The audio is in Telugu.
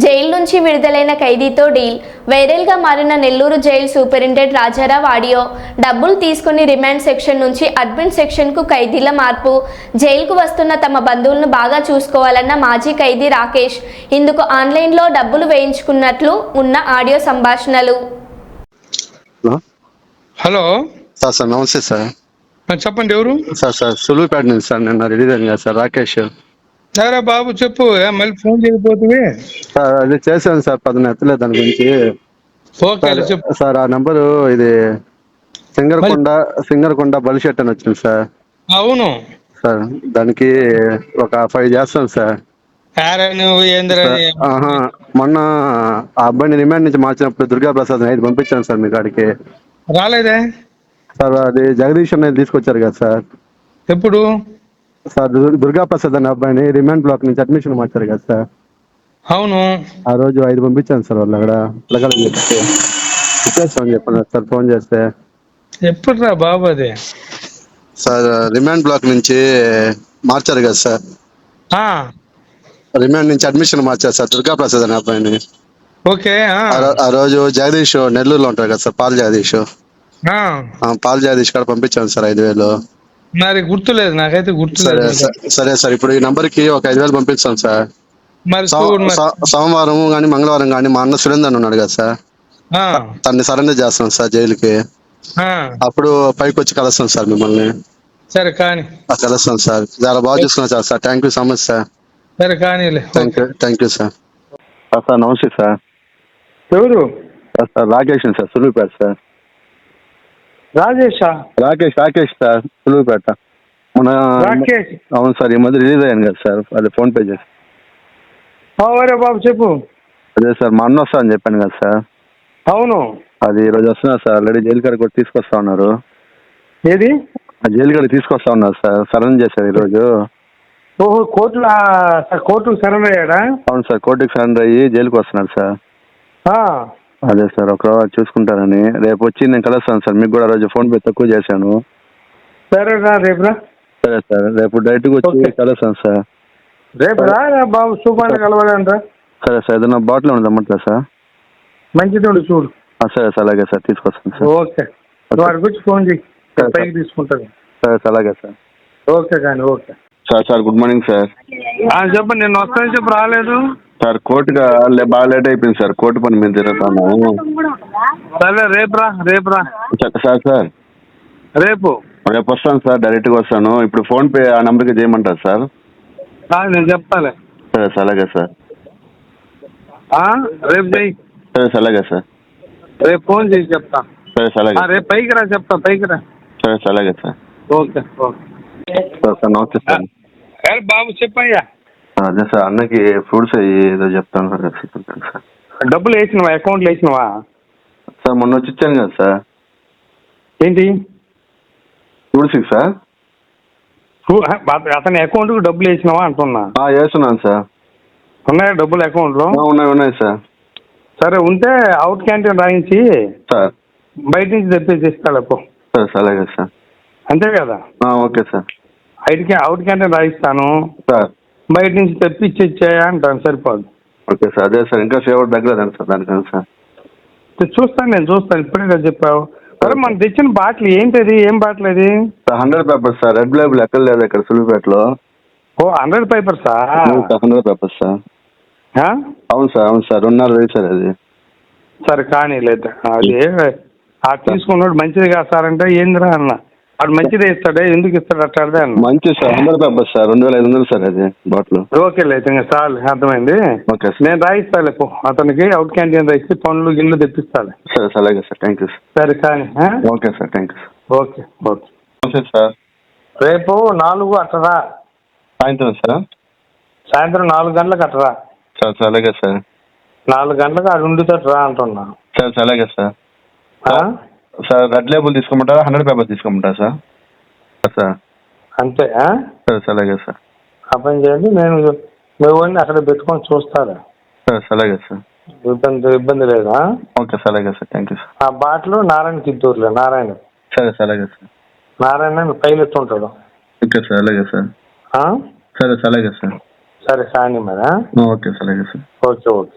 జైలు నుంచి విడుదలైన ఖైదీతో డీల్. వైరల్గా మారిన Nellore jail superintendent Rajarao audio. డబ్బులు తీసుకుని రిమాండ్ సెక్షన్ నుంచి అడ్మిన్ సెక్షన్కు ఖైదీల మార్పు. జైలుకు వస్తున్న తమ బంధువులను బాగా చూసుకోవాలన్న మాజీ ఖైదీ రాకేష్. ఇందుకు ఆన్లైన్లో డబ్బులు వేయించుకున్నట్లు ఉన్న ఆడియో సంభాషణలు. హలో సార్ నమస్తే సార్. చెప్పండి, ఎవరు? సార్ సులువుపేట నుంచి సార్. నిన్న రిలీజ్ అయింది కదా సార్, రాకేష్. సరే బాబు చెప్పు, మళ్ళీ ఫోన్ చేయకపోతే. సార్ అది చేశాను సార్, పదన ఎత్తలేదు దాని గురించి. ఓకే చెప్పు సార్ ఆ నంబరు ఇది సింగర్కొండ బలిషెట్ అని వచ్చింది సార్. అవును సార్ దానికి ఒక 5 చేస్తాను సార్. నువ్వు ఏందిరా? మొన్న ఆ అబ్బాయిని రిమాండ్ నుంచి మార్చినప్పుడు దుర్గా ప్రసాద్ 5 పంపించాను సార్ మీ కాడికి. రాలేదే సార్ అది జగదీష్ అనేది తీసుకొచ్చారు కదా సార్. ఎప్పుడు? సార్ దుర్గా ప్రసాద్ అనే అబ్బాయిని రిమాండ్ బ్లాక్ నుంచి అడ్మిషన్ మార్చారు కదా సార్. అవును, ఆ రోజు 5 పంపించాను సార్. వాళ్ళు అక్కడ పిల్లగాళ్ళని చెప్తే ఇచ్చేస్తామని చెప్పన్నారు సార్ ఫోన్ చేస్తే. ఎప్పుడురా బాబు అది? సార్ రిమాండ్ బ్లాక్ నుంచి మార్చారు కదా సార్. రిమాండ్ నుంచి అడ్మిషన్ మార్చారు సార్ దుర్గా ప్రసాద్ అనే అబ్బాయిని. ఓకే. ఆ రోజు జగదీష్ నెల్లూరులో ఉంటారు కదా sir, Paul Jagdish. Paul Jagdish కాడ పంపించాను సార్ 5,000. మరి గుర్తులేదు, నాకైతే గుర్తులేదు. సరే సార్, ఇప్పుడు ఈ నంబర్ కి ఒక 5,000 పంపిస్తాను సార్. మరి సోమవారం కానీ మంగళవారం కానీ మా అన్న సురేందర్ ఉన్నాడు కదా సార్, తన్ని సరెండర్ చేస్తాను సార్ జైలుకి. అప్పుడు పైకి వచ్చి కలుస్తాను సార్ మిమ్మల్ని. సరే కానీ కలుస్తాను సార్. చాలా బాగా చూసుకున్నాను sir. Thank you so much sir. సరే కానీ థ్యాంక్ యూ సార్. సార్ నమస్తే సార్. ఎవరు? Sir Rakesh sir, Suluvupeta sir. రాజేషా? రాకేష్ సార్, సులువుపేట. రాకేష్? అవును సార్, ఈ మధ్య రిలీజ్ అయ్యాను కదా సార్, అది ఫోన్ పే చేసి. అవరే బాబు చెప్పు. అదే సార్, మా అన్న వస్తా అని చెప్పాను కదా సార్. అవును, అది ఈరోజు వస్తున్నారు సార్. ఆల్రెడీ జైలు కాడికి కూడా తీసుకొస్తా ఉన్నారు. ఏది? జైలు కాడికి తీసుకొస్తా ఉన్నారు సార్. సరెండర్ చేశారు ఈరోజు. ఓహో, కోర్టుకు సరెండర్ అయ్యాడా? అవును సార్, కోర్టుకి సరెండర్ అయ్యి జైలుకి వస్తున్నారు సార్. అదే సార్, ఒక చూసుకుంటారని. రేపు వచ్చి నేను కలుస్తాను సార్. మీకు కూడా రోజు ఫోన్ పే తక్కువ చేశాను. సరేరా, రేపురా. సరే సార్, రేపు డైరెక్ట్గా వచ్చి కలుస్తాను సార్. రేపు రా బాబు, సూపర్ కలవాలంట. సరే సార్, ఏదైనా బాటిల్ ఉండదు అమ్మట్లే సార్? మంచిది ఉండు చూడు. సరే సార్, అలాగే సార్, తీసుకొస్తాను సార్. ఓకే, వాడికి వచ్చి ఫోన్ చేయి, పైకి తీసుకుంటాను. సరే సార్, అలాగే సార్. ఓకే కానీ okay sir good morning sir. చెప్పండి, నేను వస్తానని చెప్పి రాలేదు సార్. కోర్టుగా బాగా లేట్ అయిపోయింది సార్, కోర్టు పని మీద తిరుగుతాను. సరే రేపురా. సార్ రేపు వస్తాను సార్, డైరెక్ట్గా వస్తాను. ఇప్పుడు ఫోన్ పే ఆ నెంబర్కి చేయమంటారు సార్? నేను చెప్తాలే. సరే సార్, అలాగే సార్. రేపు చెయ్యి. సరే సార్, అలాగే సార్. రేపు ఫోన్ చేసి చెప్తా. సరే సార్, అలాగే. రేపు పైకి రా, చెప్తా, పైకి రా. సరే సార్, అలాగే సార్. ఓకే సార్ నమస్తే సార్. బాబు చెప్పయ్యా. అదే సార్, అన్నకి ఫ్రూట్స్ ఏదో చెప్తాను సార్. డబ్బులు వేసినవా? అకౌంట్లో వేసినవా? సార్ మొన్న వచ్చి ఇచ్చాను కదా సార్. ఏంటి ఫ్రూట్స్ సార్? అతని అకౌంట్కి డబ్బులు వేసినవా అంటున్నా. వేస్తున్నాను సార్. ఉన్నాయా డబ్బులు అకౌంట్లో? ఉన్నాయి సార్. సరే, ఉంటే అవుట్ క్యాంటీన్ రాయించి సార్ బయట నుంచి తెప్పించి ఇస్తాడు. సరే సార్, అలాగే సార్. అంతే కదా? Okay sir. అవుట్ క్యాంటీన్ రాయిస్తాను సార్, బయట నుంచి తెప్పించి ఇచ్చాయా అంటాను, సరిపోదు. Okay sir. అదే సార్, ఇంకా ఫేవర్ తగ్గలేదండి సార్ దానికన్నా సార్. నేను చూస్తాను, ఇప్పుడే కదా చెప్పావు. సరే, మనం తెచ్చిన బాటిల్ ఏంటది? ఏం బాటిల్ అది? 100 పేపర్స్ సార్. రెడ్ లేబుల్ ఎక్కడ లేదు ఇక్కడ సులువుపేటలో. 100 పేపర్సా? 100 పేపర్స్ సార్. అవును సార్, 2.5 సార్ అది. సరే కానీ లేదు, అది తీసుకున్నాడు మంచిది కాదు సార్ అంటే ఏందిరా అన్న. వాడు మంచిదే ఇస్తాడే, ఎందుకు ఇస్తాడు అట్టాడే అన్న. మంచిది సార్, 100 పేపర్స్ సార్. 2,500 సార్ అది బాటిల్. ఓకేలే, అయితే ఇంకా చాలు, అర్థమైంది. ఓకే సార్, నేను రాయిస్తాలే అతనికి అవుట్ క్యాంటీన్ రాయిస్తే పనులు గిన్నెలు తెప్పిస్తాలే. సరే సార్, అలాగే సార్. Thank you sir. సరే కానీ okay sir, thank you sir. Okay నమస్తే సార్. రేపు 4 అట్టరా, సాయంత్రం సార్. సాయంత్రం 4 గంటలకు అట్టరా. సార్ అలాగే సార్. 4 గంటలకు అది ఉండుతోటి రా అంటున్నా. సార్ అలాగే సార్. సార్ రెడ్ లేబుల్ తీసుకోమంటారా 100 పేపర్ తీసుకోమంటారా సార్? సార్ అంతే. సరే సార్, అలాగే సార్. ఆ పని చేయండి, నేను మేము అక్కడ పెట్టుకొని చూస్తారా. సరే సార్, అలాగే సార్. ఇబ్బంది లేదా? ఓకే సార్, అలాగే సార్. Thank you sir. ఆ బాటిల్ నారాయణ కిద్దూరులే, నారాయణ. సరే సార్, అలాగే సార్. నారాయణ పైలట్ ఉంటాడు. ఓకే సార్, అలాగే సార్. సరే సార్, అలాగే సార్. సరే కానీ మరి. ఓకే సార్, అలాగే సార్. ఓకే.